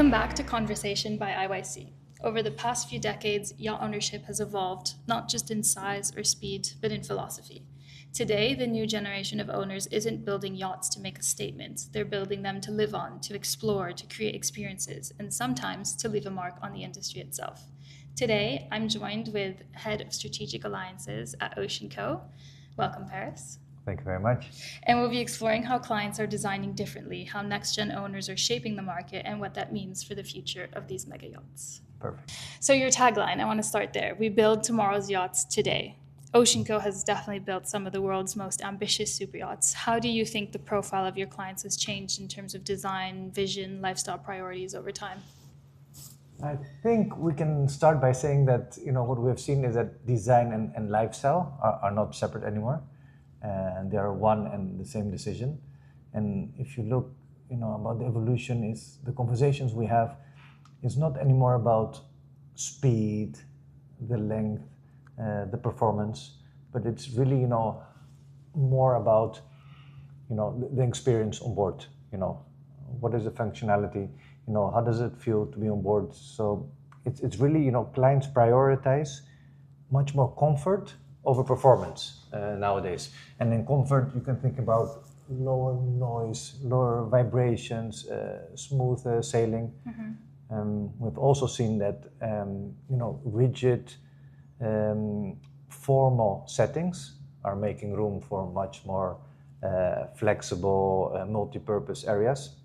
Welcome back to Conversation by IYC. Over the past few decades, yacht ownership has evolved, not just in size or speed, but in philosophy. Today, the new generation of owners isn't building yachts to make a statement. They're building them to live on, to explore, to create experiences, and sometimes to leave a mark on the industry itself. Today, I'm joined with Head of Strategic Alliances at Oceanco. Welcome, Paris. Thank you very much. And we'll be exploring how clients are designing differently, how next-gen owners are shaping the market, and what that means for the future of these mega yachts. Perfect. So your tagline, I want to start there. We build tomorrow's yachts today. Oceanco has definitely built some of the world's most ambitious super yachts. How do you think the profile of your clients has changed in terms of design, vision, lifestyle priorities over time? I think we can start by saying that what we have seen is that design and lifestyle are not separate anymore. And they are one and the same decision. And if you look, about the evolution, is the conversations we have is not anymore about speed, the length, the performance, but it's really, more about, the experience on board. What is the functionality? How does it feel to be on board? So it's really, clients prioritize much more comfort over performance nowadays. And in comfort, you can think about lower noise, lower vibrations, smooth sailing. Mm-hmm. We've also seen that, rigid, formal settings are making room for much more flexible, multi-purpose areas.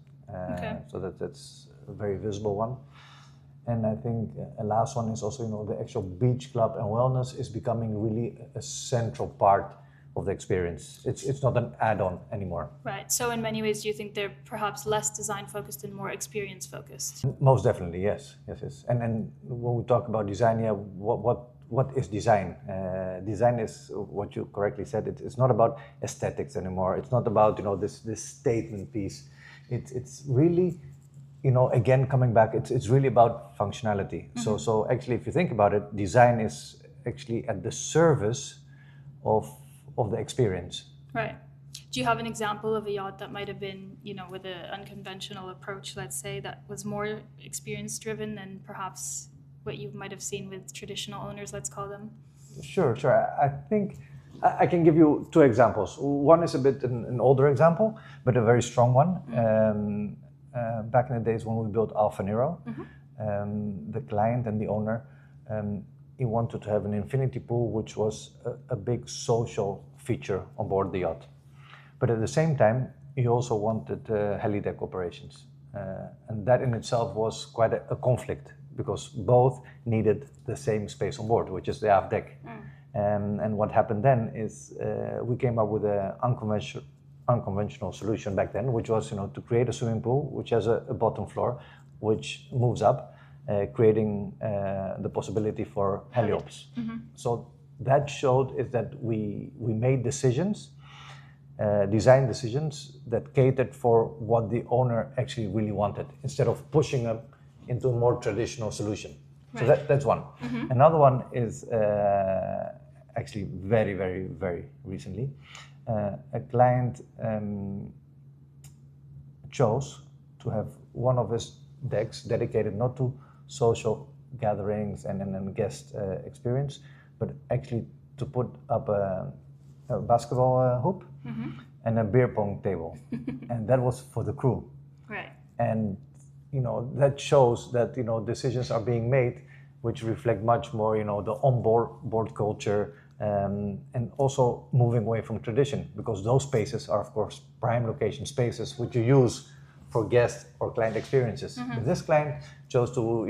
So that's a very visible one. And I think a last one is also, the actual beach club and wellness is becoming really a central part of the experience. It's not an add-on anymore. Right. So in many ways, do you think they're perhaps less design-focused and more experience-focused? Most definitely, yes. And when we talk about design, what is design? Design is what you correctly said. It's not about aesthetics anymore. It's not about this statement piece. It's really. Again, coming back, it's really about functionality. Mm-hmm. So actually, if you think about it, design is actually at the service of the experience. Right. Do you have an example of a yacht that might have been, with an unconventional approach, let's say, that was more experience-driven than perhaps what you might have seen with traditional owners, let's call them? Sure. I think I can give you two examples. One is a bit an older example, but a very strong one. Mm-hmm. Back in the days when we built Alfa Nero, mm-hmm. The client and the owner, he wanted to have an infinity pool, which was a big social feature on board the yacht. But at the same time, he also wanted helideck operations. And that in itself was quite a conflict, because both needed the same space on board, which is the aft deck. Mm. And what happened then is we came up with an unconventional solution back then, which was to create a swimming pool which has a bottom floor which moves up, creating the possibility for heliops. Mm-hmm. So that showed is that we made decisions, design decisions that catered for what the owner actually really wanted, instead of pushing up into a more traditional solution. Right. So that's one. Mm-hmm. Another one is actually very, very, very recently. A client chose to have one of his decks dedicated not to social gatherings and guest experience, but actually to put up a basketball hoop, mm-hmm. and a beer pong table. And that was for the crew. Right. And that shows that decisions are being made which reflect much more the onboard culture. And also moving away from tradition, because those spaces are, of course, prime location spaces which you use for guest or client experiences. Mm-hmm. But this client chose to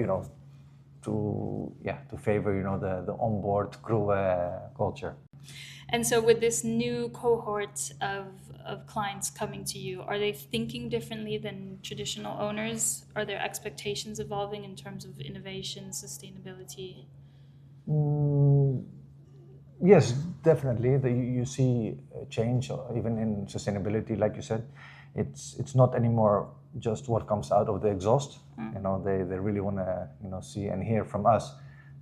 favor the onboard crew culture. And so, with this new cohort of clients coming to you, are they thinking differently than traditional owners? Are their expectations evolving in terms of innovation, sustainability? Yes, definitely. You see a change, even in sustainability, like you said. It's not anymore just what comes out of the exhaust. Mm. They really want to see and hear from us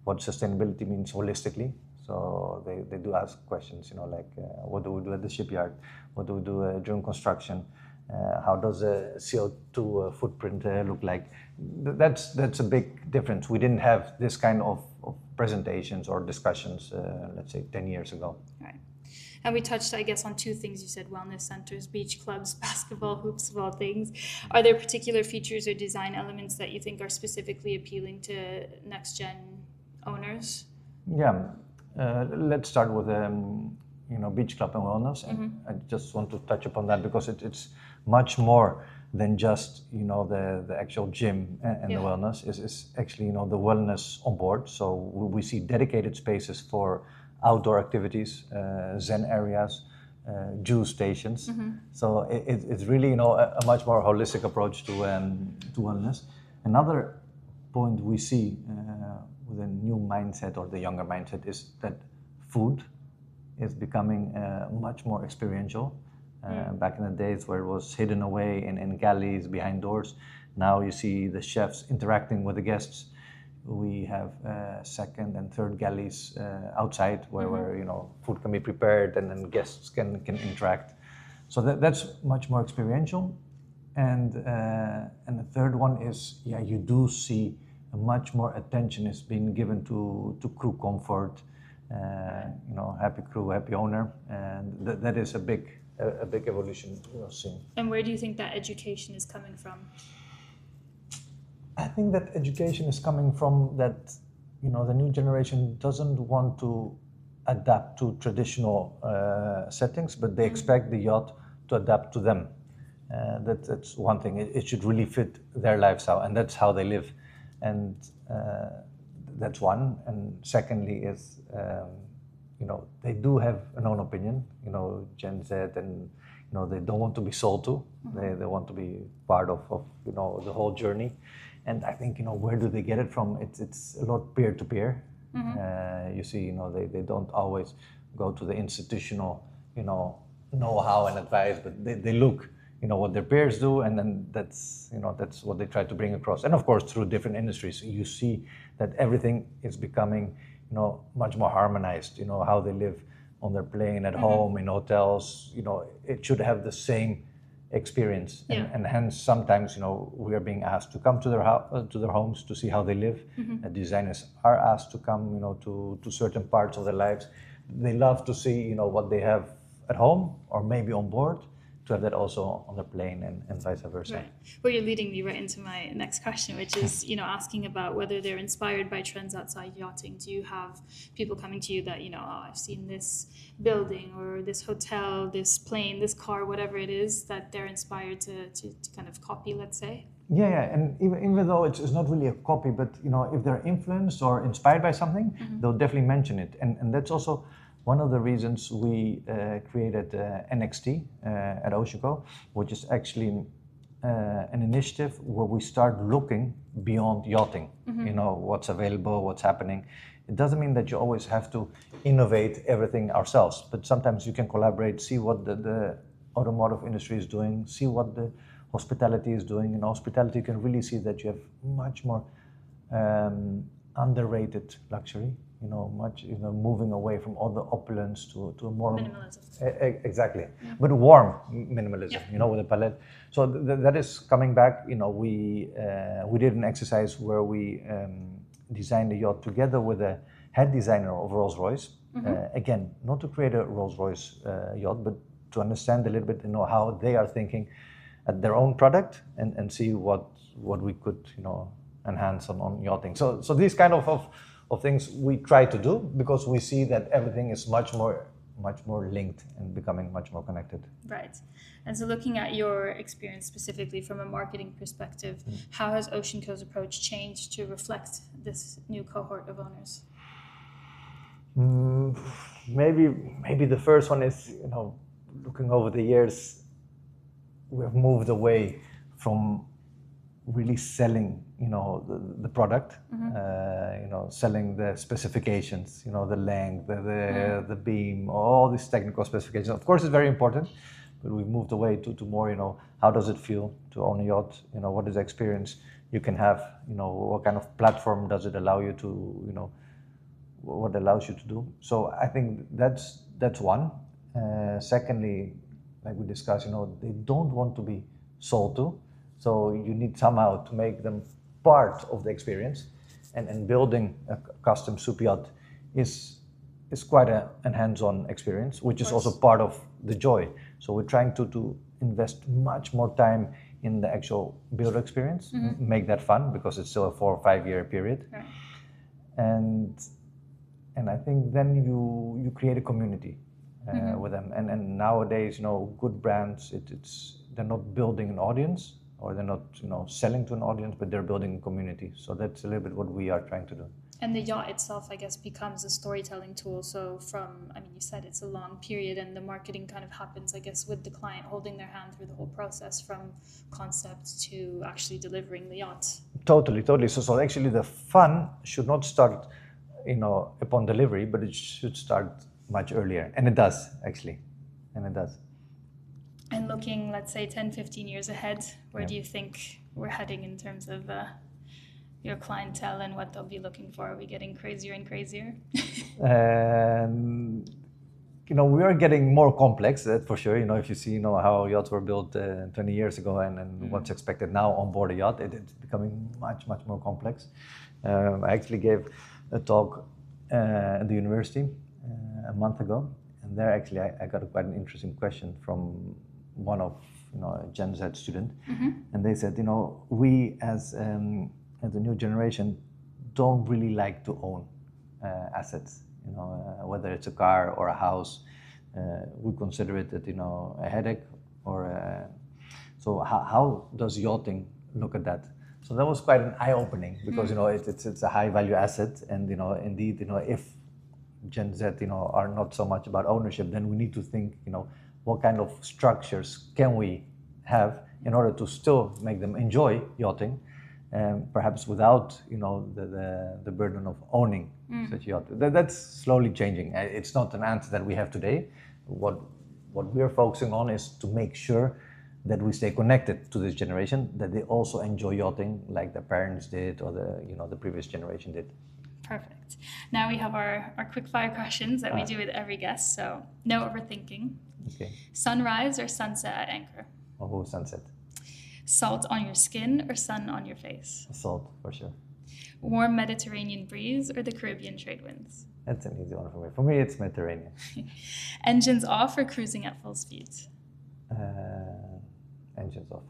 what sustainability means holistically. So they do ask questions, like what do we do at the shipyard? What do we do during construction? How does a CO2 footprint look like? That's a big difference. We didn't have this kind of presentations or discussions, let's say 10 years ago. Right. And we touched, I guess, on two things. You said wellness centers, beach clubs, basketball hoops, of all things. Are there particular features or design elements that you think are specifically appealing to next-gen owners? Yeah, let's start with beach club and wellness. And I just want to touch upon that because it's much more than just the actual gym and the wellness. Is actually the wellness on board. So we see dedicated spaces for outdoor activities, Zen areas, juice stations. So it's really a much more holistic approach to wellness. Another point we see with a new mindset or the younger mindset is that food is becoming much more experiential. Back in the days where it was hidden away in galleys behind doors, now you see the chefs interacting with the guests. We have second and third galleys outside where food can be prepared and then guests can interact. So that's much more experiential. And the third one is you do see much more attention is being given to crew comfort. Happy crew, happy owner, and that is a big evolution seen. And where do you think that education is coming from? I think that education is coming from that, the new generation doesn't want to adapt to traditional settings, but they expect the yacht to adapt to them. That's one thing. It should really fit their lifestyle, and that's how they live. And that's one. And secondly is, they do have an own opinion, Gen Z, and, they don't want to be sold to. They want to be part of the whole journey. And I think, where do they get it from? It's a lot peer-to-peer. You see, they don't always go to the institutional, know-how and advice, but they look, what their peers do, and then that's what they try to bring across. And of course, through different industries, you see that everything is becoming, much more harmonized. How they live on their plane, at home, in hotels. It should have the same experience, and hence sometimes we are being asked to come to their homes to see how they live. Designers are asked to come to certain parts of their lives. They love to see what they have at home or maybe on board, to have that also on the plane and vice versa. Right. Well, you're leading me right into my next question, which is, asking about whether they're inspired by trends outside yachting. Do you have people coming to you that, I've seen this building or this hotel, this plane, this car, whatever it is, that they're inspired to kind of copy, let's say? Yeah, and even though it's not really a copy, but if they're influenced or inspired by something, they'll definitely mention it. And that's also one of the reasons we created NXT at Oceanco, which is actually an initiative where we start looking beyond yachting. What's available, what's happening. It doesn't mean that you always have to innovate everything ourselves, but sometimes you can collaborate, see what the automotive industry is doing, see what the hospitality is doing. In hospitality, you can really see that you have much more underrated luxury. Moving away from all the opulence to a more minimalism. Exactly, but warm minimalism. With a palette. So that is coming back. We did an exercise where we designed the yacht together with a head designer of Rolls-Royce. Again, not to create a Rolls-Royce yacht, but to understand a little bit, how they are thinking at their own product and see what we could, enhance on yachting. So these kind of things we try to do because we see that everything is much more linked and becoming much more connected. Right. And so looking at your experience specifically from a marketing perspective, how has Oceanco's approach changed to reflect this new cohort of owners? Maybe the first one is, looking over the years, we have moved away from really selling, the product, selling the specifications, the length, the beam, all these technical specifications. Of course, it's very important, but we've moved away to more, how does it feel to own a yacht? What is the experience you can have? What kind of platform does it allow you to, what allows you to do? So I think that's one. Secondly, like we discussed, they don't want to be sold to. So you need somehow to make them part of the experience. And building a custom super yacht is quite a hands-on experience, which is also part of the joy. So we're trying to invest much more time in the actual builder experience, make that fun, because it's still a 4 or 5 year period. Right. And I think then you create a community with them. And nowadays, good brands, they're not building an audience, or they're not selling to an audience, but they're building a community. So that's a little bit what we are trying to do. And the yacht itself, I guess, becomes a storytelling tool. So you said it's a long period, and the marketing kind of happens, I guess, with the client holding their hand through the whole process, from concept to actually delivering the yacht. Totally. So actually the fun should not start, upon delivery, but it should start much earlier. And it does, actually. And looking, let's say, 10, 15 years ahead, where do you think we're heading in terms of your clientele and what they'll be looking for? Are we getting crazier and crazier? We are getting more complex, that's for sure. If you see, how yachts were built 20 years ago and what's expected now on board a yacht, it's becoming much, much more complex. I actually gave a talk at the university a month ago, and there actually I got quite an interesting question from one of a Gen Z student, and they said, we as the new generation don't really like to own assets. Whether it's a car or a house, we consider it a headache. So how does yachting look at that? So that was quite an eye-opening, because it's a high-value asset, and indeed if Gen Z are not so much about ownership, then we need to think what kind of structures can we have in order to still make them enjoy yachting, perhaps without the burden of owning such a yacht. That's slowly changing. It's not an answer that we have today. What we're focusing on is to make sure that we stay connected to this generation, that they also enjoy yachting like their parents did, or the previous generation did. Perfect. Now we have our quick fire questions that we do with every guest. So no overthinking. Okay. Sunrise or sunset at anchor? Oh, sunset. Salt on your skin or sun on your face? Salt, for sure. Warm Mediterranean breeze or the Caribbean trade winds? That's an easy one for me. For me, it's Mediterranean. Engines off or cruising at full speed? Engines off.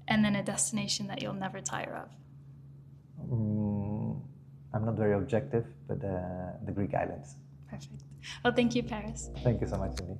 And then a destination that you'll never tire of? I'm not very objective, but the Greek islands. Perfect. Well, thank you, Paris. Thank you so much, Cindy.